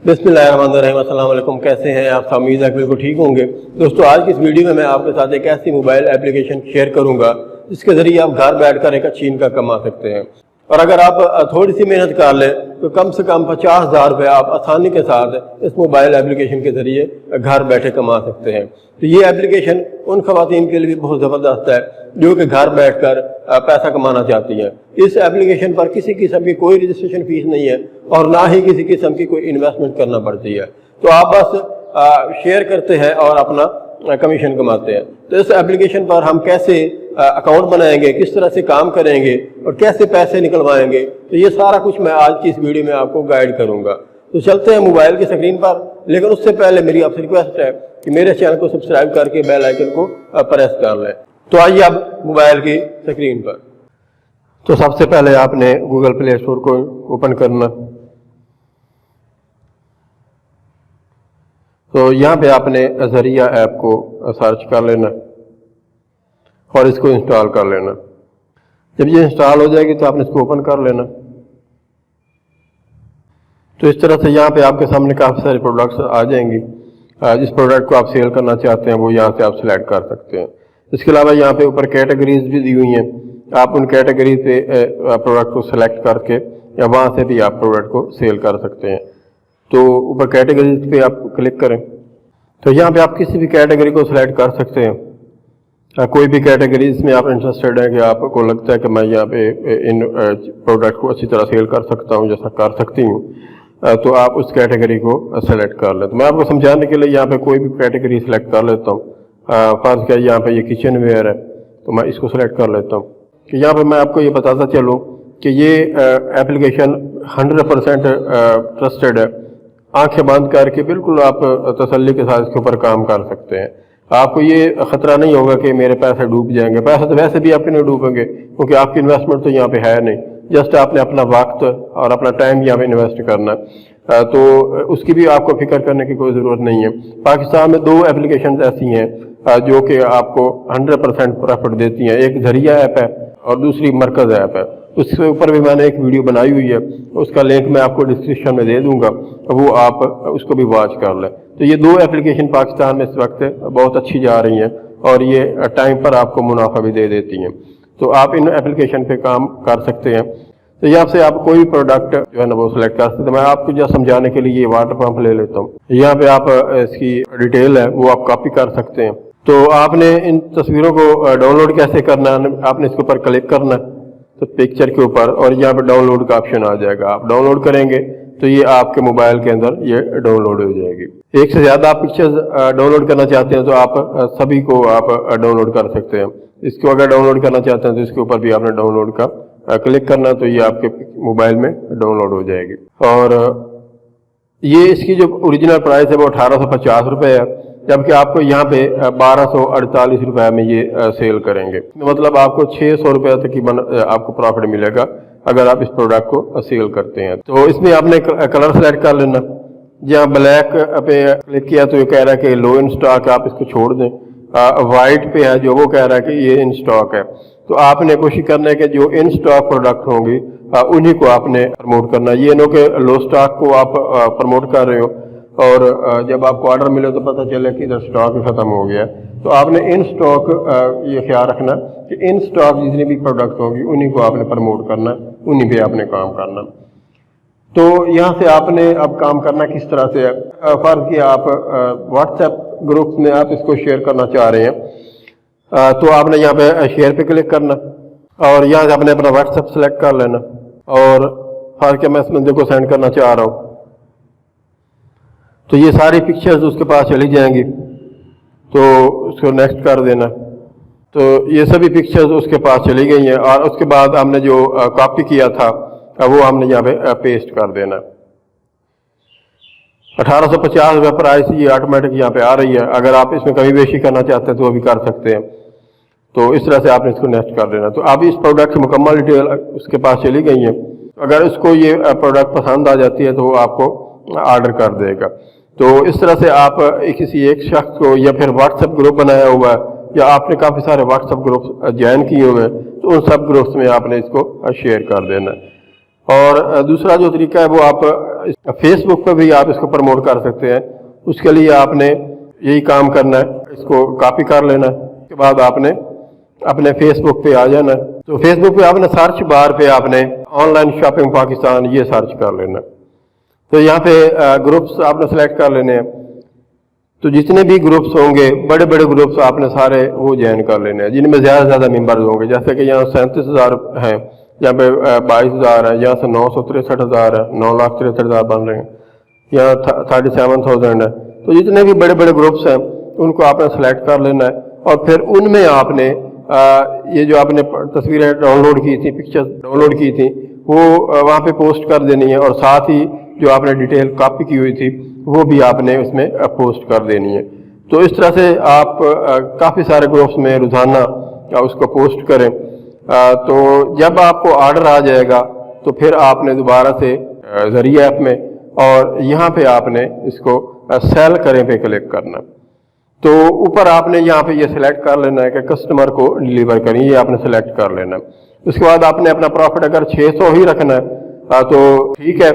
बिस्मिल्लाहिर्रहमानिर्रहीम। अस्सलाम वालेकुम। कैसे हैं आप? उम्मीद है बिल्कुल ठीक होंगे। दोस्तों, आज की इस वीडियो में मैं आपके साथ एक ऐसी मोबाइल एप्लीकेशन शेयर करूंगा जिसके ज़रिए आप घर बैठकर एक अच्छी इनकम कमा सकते हैं। और अगर आप थोड़ी सी मेहनत कर लें तो कम से कम 50,000 रुपये आप आसानी के साथ इस मोबाइल एप्लीकेशन के ज़रिए घर बैठे कमा सकते हैं। तो ये एप्लीकेशन उन ख़वातीन के लिए भी बहुत ज़बरदस्त है जो कि घर बैठकर पैसा कमाना चाहती हैं। इस एप्लीकेशन पर किसी किस्म की कोई रजिस्ट्रेशन फ़ीस नहीं है और ना ही किसी किस्म की कोई इन्वेस्टमेंट करना पड़ती है। तो आप बस शेयर करते हैं और अपना कमीशन कमाते हैं। तो इस एप्लीकेशन पर हम कैसे अकाउंट बनाएंगे, किस तरह से काम करेंगे और कैसे पैसे निकलवाएंगे, तो ये सारा कुछ मैं आज की इस वीडियो में आपको गाइड करूंगा। तो चलते हैं मोबाइल की स्क्रीन पर। लेकिन उससे पहले मेरी आपसे रिक्वेस्ट है कि मेरे चैनल को सब्सक्राइब करके बेल आइकन को प्रेस कर लें। तो आइए अब मोबाइल की स्क्रीन पर। तो सबसे पहले आपने गूगल प्ले स्टोर को ओपन करना। तो यहाँ पे आपने ज़रिया ऐप को सर्च कर लेना और इसको इंस्टॉल कर लेना। जब ये इंस्टॉल हो जाएगी तो आपने इसको ओपन कर लेना। तो इस तरह से यहाँ पे आपके सामने काफ़ी सारे प्रोडक्ट्स आ जाएंगी। जिस प्रोडक्ट को आप सेल करना चाहते हैं वो यहाँ से आप सिलेक्ट कर सकते हैं। इसके अलावा यहाँ पे ऊपर कैटेगरीज भी दी हुई हैं। आप उन कैटेगरी पे प्रोडक्ट को सिलेक्ट करके या वहाँ से भी आप प्रोडक्ट को सेल कर सकते हैं। तो ऊपर कैटेगरीज पे आप क्लिक करें तो यहाँ पे आप किसी भी कैटेगरी को सिलेक्ट कर सकते हैं। कोई भी कैटेगरी इसमें आप इंटरेस्टेड है कि आपको लगता है कि मैं यहाँ पे इन प्रोडक्ट को अच्छी तरह सेल कर सकता हूँ, जैसा कर सकती हूँ, तो आप उस कैटेगरी को सेलेक्ट कर लें। तो मैं आपको समझाने के लिए यहाँ पे कोई भी कैटेगरी सेलेक्ट कर लेता हूँ। फर्ज क्या यहाँ पे ये किचन वेयर है तो मैं इसको सेलेक्ट कर लेता हूँ। कि यहाँ पे मैं आपको ये बताता चलूँ कि ये एप्लीकेशन 100% ट्रस्टेड है। आंखें बंद करके बिल्कुल आप तसल्ली के साथ इसके ऊपर काम कर सकते हैं। आपको ये ख़तरा नहीं होगा कि मेरे पैसे डूब जाएंगे। पैसे तो वैसे भी आपके नहीं डूबेंगे क्योंकि आपकी इन्वेस्टमेंट तो यहाँ पे है नहीं। जस्ट आपने अपना वक्त और अपना टाइम यहाँ पे इन्वेस्ट करना है, तो उसकी भी आपको फिक्र करने की कोई ज़रूरत नहीं है। पाकिस्तान में 2 एप्लीकेशन ऐसी हैं जो कि आपको 100% प्रॉफिट देती हैं। एक ज़रिया ऐप है और दूसरी मरकज़ ऐप है। उसके ऊपर भी मैंने एक वीडियो बनाई हुई है, उसका लिंक मैं आपको डिस्क्रिप्शन में दे दूंगा, वो आप उसको भी वॉच कर लें। तो ये 2 एप्लीकेशन पाकिस्तान में इस वक्त बहुत अच्छी जा रही हैं और ये टाइम पर आपको मुनाफा भी दे देती हैं। तो आप इन एप्लीकेशन पे काम कर सकते हैं। तो यहाँ से आप कोई भी प्रोडक्ट जो है ना वो सिलेक्ट कर सकते हैं। मैं आपको जो समझाने के लिए ये वाटर पंप ले लेता हूँ। यहाँ पे आप इसकी डिटेल है वो आप कॉपी कर सकते हैं। तो आपने इन तस्वीरों को डाउनलोड कैसे करना है, आपने इसके ऊपर क्लिक करना है तो पिक्चर के ऊपर, और यहाँ पे डाउनलोड का ऑप्शन आ जाएगा। आप डाउनलोड करेंगे तो ये आपके मोबाइल के अंदर ये डाउनलोड हो जाएगी। एक से ज़्यादा आप पिक्चर्स डाउनलोड करना चाहते हैं तो आप सभी को आप डाउनलोड कर सकते हैं। इसको अगर डाउनलोड करना चाहते हैं तो इसके ऊपर भी आपने डाउनलोड का क्लिक करना, तो ये आपके मोबाइल में डाउनलोड हो जाएगी। और ये इसकी जो ओरिजिनल प्राइस है वो 1850 रुपये है, जबकि आपको यहाँ पे 1248 रुपये में ये सेल करेंगे। मतलब आपको 600 रुपये तक आपको प्रॉफिट मिलेगा अगर आप इस प्रोडक्ट को सेल करते हैं। तो इसमें आपने कलर सेलेक्ट कर लेना। जहाँ ब्लैक पे क्लिक किया तो ये कह रहा है कि लो इन स्टॉक, आप इसको छोड़ दें। वाइट पे है जो वो कह रहा है कि ये इन स्टॉक है। तो आपने कोशिश करना है कि जो इन स्टॉक प्रोडक्ट होंगे उन्हीं को आपने प्रमोट करना। ये नो कि लो स्टॉक को आप प्रमोट कर रहे हो और जब आपको ऑर्डर मिले तो पता चले कि इधर स्टॉक ही ख़त्म हो गया। तो आपने इन स्टॉक ये ख्याल रखना कि इन स्टॉक जितने भी प्रोडक्ट होंगी उन्हीं को आपने प्रमोट करना, उन्हीं पे आपने काम करना। तो यहाँ से आपने अब काम करना किस तरह से है। फर्ज किया आप व्हाट्सएप ग्रुप में आप इसको शेयर करना चाह रहे हैं, तो आपने यहाँ पे शेयर पे क्लिक करना और यहाँ से आपने अपना व्हाट्सएप सेलेक्ट कर लेना। और फर्ज किया मैं इस बंदे को सेंड करना चाह रहा हूँ तो ये सारी पिक्चर्स उसके पास चली जाएंगी, तो उसको नेक्स्ट कर देना। तो ये सभी पिक्चर्स उसके पास चली गई हैं और उसके बाद हमने जो कॉपी किया था वो हमने यहाँ पे पेस्ट कर देना। 1850 रुपये प्राइस ये ऑटोमेटिक यहाँ पे आ रही है। अगर आप इसमें कमी बेशी करना चाहते हैं तो वो भी कर सकते हैं। तो इस तरह से आपने इसको नेक्स्ट कर देना। तो अब इस प्रोडक्ट की मुकम्मल डिटेल उसके पास चली गई है। अगर उसको ये प्रोडक्ट पसंद आ जाती है तो वो आपको ऑर्डर कर देगा। तो इस तरह से आप किसी एक शख्स को, या फिर व्हाट्सएप ग्रुप बनाया हुआ है या आपने काफ़ी सारे व्हाट्सएप ग्रुप ज्वाइन किए हुए हैं तो उन सब ग्रुप्स में आपने इसको शेयर कर देना। और दूसरा जो तरीका है वो आप फेसबुक पर भी आप इसको प्रमोट कर सकते हैं। उसके लिए आपने यही काम करना है, इसको कॉपी कर लेना है, उसके बाद आपने अपने फेसबुक पे आ जाना है। तो फेसबुक पे आपने सर्च बार पे आपने ऑनलाइन शॉपिंग पाकिस्तान ये सर्च कर लेना है। तो यहाँ पे ग्रुप्स आपने सेलेक्ट कर लेने हैं। तो जितने भी ग्रुप्स होंगे, बड़े बड़े ग्रुप्स आपने सारे वो ज्वाइन कर लेने हैं जिनमें ज़्यादा से ज़्यादा मेंबर्स होंगे। जैसे कि यहाँ 37,000 हैं, यहाँ पे 22,000 है, यहाँ से 963,000 है, 9,63,000 बन रहे हैं, यहाँ 37,000 है। तो जितने भी बड़े बड़े ग्रुप्स हैं उनको आपने सेलेक्ट कर लेना है और फिर उनमें आपने ये जो आपने तस्वीरें डाउनलोड की थी, पिक्चर्स डाउनलोड की थी, वो वहाँ पे पोस्ट कर देनी है और साथ ही जो आपने डिटेल कॉपी की हुई थी वो भी आपने उसमें पोस्ट कर देनी है। तो इस तरह से आप काफ़ी सारे ग्रुप्स में रोज़ाना उसको पोस्ट करें। तो जब आपको ऑर्डर आ जाएगा तो फिर आपने दोबारा से ज़रिया ऐप में और यहाँ पे आपने इसको सेल करें पे क्लिक करना। तो ऊपर आपने यहाँ पे ये सिलेक्ट कर लेना है कि कस्टमर को डिलीवर करें, ये आपने सेलेक्ट कर लेना है। उसके बाद आपने अपना प्रॉफिट अगर 600 ही रखना है तो ठीक है।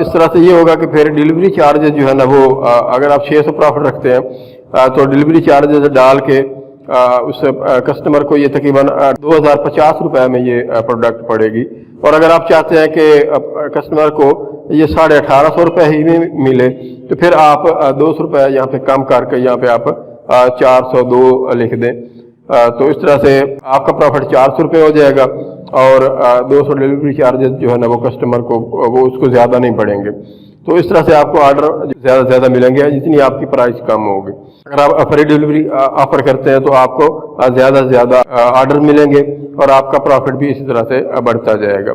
इस तरह से ये होगा कि फिर डिलीवरी चार्जेस जो है ना वो अगर आप 600 प्रॉफिट रखते हैं तो डिलीवरी चार्जेस डाल के उस कस्टमर को ये तकरीबन 2,050 रुपये में ये प्रोडक्ट पड़ेगी। और अगर आप चाहते हैं कि कस्टमर को ये 1,850 रुपये ही में मिले तो फिर आप 200 रुपये यहाँ पे कम करके यहाँ पे आप 402 लिख दें। तो इस तरह से आपका प्रॉफिट 400 रुपये हो जाएगा और 200 डिलीवरी चार्जेस जो है ना वो कस्टमर को वो उसको ज़्यादा नहीं पड़ेंगे। तो इस तरह से आपको ऑर्डर ज़्यादा से ज़्यादा मिलेंगे जितनी आपकी प्राइस कम होगी। अगर आप फ्री डिलीवरी ऑफर करते हैं तो आपको ज़्यादा से ज़्यादा ऑर्डर मिलेंगे और आपका प्रॉफिट भी इसी तरह से बढ़ता जाएगा।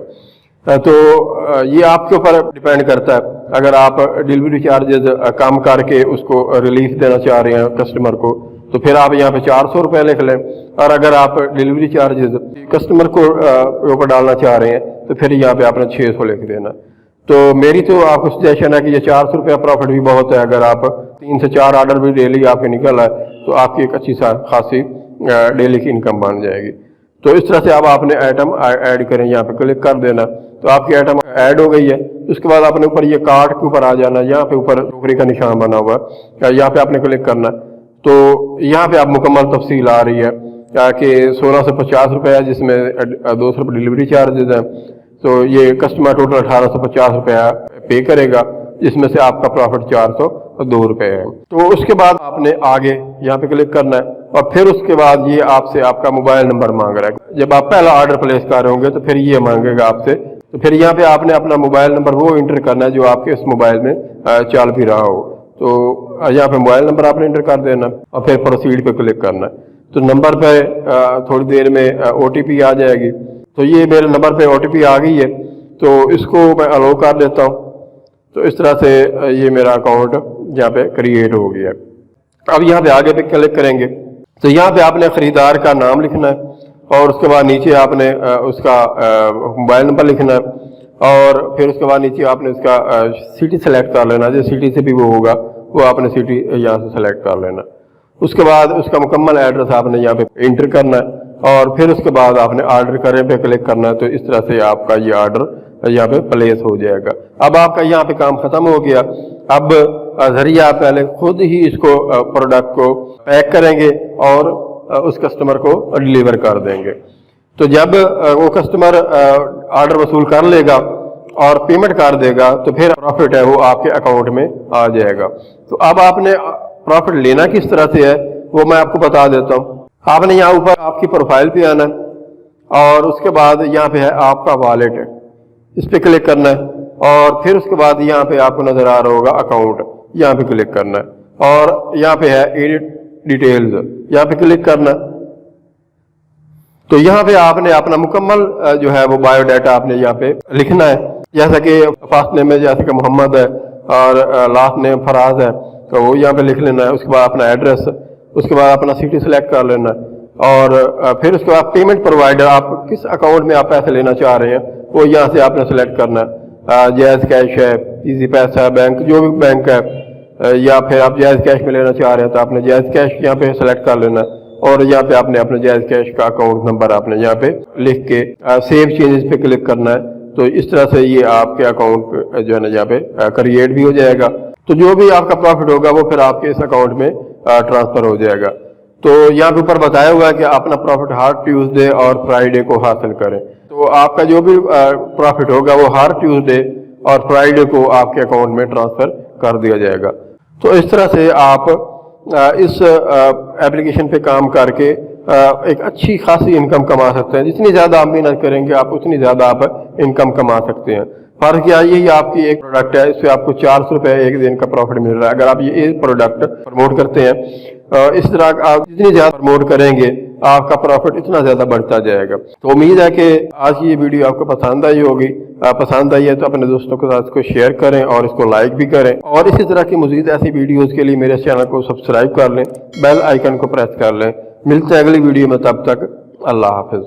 तो ये आपके ऊपर डिपेंड करता है। अगर आप डिलीवरी चार्जेस कम करके उसको रिलीफ देना चाह रहे हैं कस्टमर को तो फिर आप यहाँ पे 400 रुपये लिख लें। और अगर आप डिलीवरी चार्जेस कस्टमर को ऊपर डालना चाह रहे हैं तो फिर यहाँ पे आपने 600 लिख देना। तो मेरी तो आपको सजेशन है कि ये 400 रुपया प्रॉफिट भी बहुत है। अगर आप 3 से 4 ऑर्डर भी डेली आपके निकल आए तो आपकी एक अच्छी खासी डेली की इनकम बन जाएगी। तो इस तरह से अब आपने आइटम ऐड करें, यहाँ पे क्लिक कर देना तो आपकी आइटम ऐड हो गई है। उसके बाद आपने ऊपर ये कार्ट के ऊपर आ जाना, यहाँ पे ऊपर टोकरी का निशान बना हुआ है, यहाँ पे आपने क्लिक करना। तो यहाँ पे आप मुकम्मल तफसील आ रही है कि 1650 रुपये है जिसमें 200 रुपये डिलीवरी चार्जेस हैं। तो ये कस्टमर टोटल 1850 रुपया पे करेगा जिसमें से आपका प्रॉफिट 402 रुपये है। तो उसके बाद आपने आगे यहाँ पे क्लिक करना है और फिर उसके बाद ये आपसे आपका मोबाइल नंबर मांग रहा है। जब आप पहला ऑर्डर प्लेस कर रहे होंगे तो फिर ये मांगेगा आपसे। तो फिर यहाँ पे आपने अपना मोबाइल नंबर वो इंटर करना है जो आपके इस मोबाइल में चल भी रहा हो। तो यहाँ पे मोबाइल नंबर आपने इंटर कर देना और फिर प्रोसीड पे क्लिक करना है। तो नंबर पे थोड़ी देर में OTP आ जाएगी। तो ये मेरे नंबर पे OTP आ गई है तो इसको मैं अलाउ कर देता हूँ। तो इस तरह से ये मेरा अकाउंट यहाँ पे क्रिएट हो गया। अब यहाँ पे आगे पे क्लिक करेंगे तो यहाँ पे आपने ख़रीदार का नाम लिखना है और उसके बाद नीचे आपने उसका मोबाइल नंबर लिखना है और फिर उसके बाद नीचे आपने उसका सिटी सेलेक्ट कर लेना। जिस सिटी से भी वो होगा वो आपने सिटी यहाँ से सेलेक्ट कर लेना। उसके बाद उसका मुकम्मल एड्रेस आपने यहाँ पे इंटर करना है और फिर उसके बाद आपने ऑर्डर करें पे क्लिक करना है। तो इस तरह से आपका ये ऑर्डर यहाँ पे प्लेस हो जाएगा। अब आपका यहाँ पे काम खत्म हो गया। अब ज़रिया पहले खुद ही इसको प्रोडक्ट को पैक करेंगे और उस कस्टमर को डिलीवर कर देंगे। तो जब वो कस्टमर ऑर्डर वसूल कर लेगा और पेमेंट कर देगा तो फिर प्रॉफिट है वो आपके अकाउंट में आ जाएगा। तो अब आपने प्रॉफिट लेना किस तरह से है वो मैं आपको बता देता हूँ। आपने यहाँ ऊपर आपकी प्रोफाइल पे आना है और उसके बाद यहाँ पे है आपका वॉलेट, इस पे क्लिक करना है और फिर उसके बाद यहाँ पे आपको नजर आ रहा होगा अकाउंट, यहाँ पे क्लिक करना है और यहाँ पे है एडिट डिटेल्स, यहाँ पे क्लिक करना। तो यहाँ पे आपने अपना मुकम्मल जो है वो बायोडाटा आपने यहाँ पे लिखना है। जैसा कि फर्स्ट नेम में जैसे कि मोहम्मद है और लास्ट नेम फराज है तो वो यहाँ पे लिख लेना है। उसके बाद अपना एड्रेस, उसके बाद अपना सिटी सेलेक्ट कर लेना है और फिर उसके बाद पेमेंट प्रोवाइडर आप किस अकाउंट में आप पैसे लेना चाह रहे हैं वो यहाँ से आपने सेलेक्ट करना है। जायज़ कैश है, इजी पैसा है, बैंक जो भी बैंक है, या फिर आप जायज़ कैश में लेना चाह रहे हैं तो आपने जायज़ कैश यहाँ पे सेलेक्ट कर लेना और यहाँ पे आपने अपने जायज़ कैश का अकाउंट नंबर आपने यहाँ पे लिख के सेव चेंजेस पे क्लिक करना है। تو اس طرح سے یہ آپ کے اکاؤنٹ جو ہے نا یہاں پہ کریٹ بھی ہو جائے گا. تو جو بھی آپ کا پروفٹ ہوگا وہ پھر آپ کے اس اکاؤنٹ میں ٹرانسفر ہو جائے گا. تو یہاں پہ اوپر بتایا ہوا ہے کہ اپنا پروفٹ ہر ٹیوزڈے اور فرائیڈے کو حاصل کریں. تو آپ کا جو بھی پروفٹ ہوگا وہ ہر ٹیوزڈے اور فرائیڈے کو آپ کے اکاؤنٹ میں ٹرانسفر کر دیا جائے گا. تو اس طرح سے آپ اس ایپلیکیشن پہ کام کر کے ایک اچھی خاصی انکم کما سکتے ہیں. جتنی زیادہ آپ محنت کریں گے آپ اتنی زیادہ آپ انکم کما سکتے ہیں. فرض کیا یہ آپ کی ایک پروڈکٹ ہے, اس سے آپ کو 400 روپے ایک دن کا پروفٹ مل رہا ہے. اگر آپ یہ پروڈکٹ پروموٹ کرتے ہیں اس طرح آپ جتنی زیادہ پروموٹ کریں گے آپ کا پروفٹ اتنا زیادہ بڑھتا جائے گا. تو امید ہے کہ آج کی یہ ویڈیو آپ کو پسند آئی ہوگی. پسند آئی ہے تو اپنے دوستوں کے ساتھ اس کو شیئر کریں اور اس کو لائک بھی کریں, اور اسی طرح کی مزید ایسی ویڈیوز کے لیے میرے چینل کو سبسکرائب کر لیں, بیل آئیکن کو پریس کر لیں. ملتے ہیں اگلی ویڈیو میں, تب تک اللہ حافظ.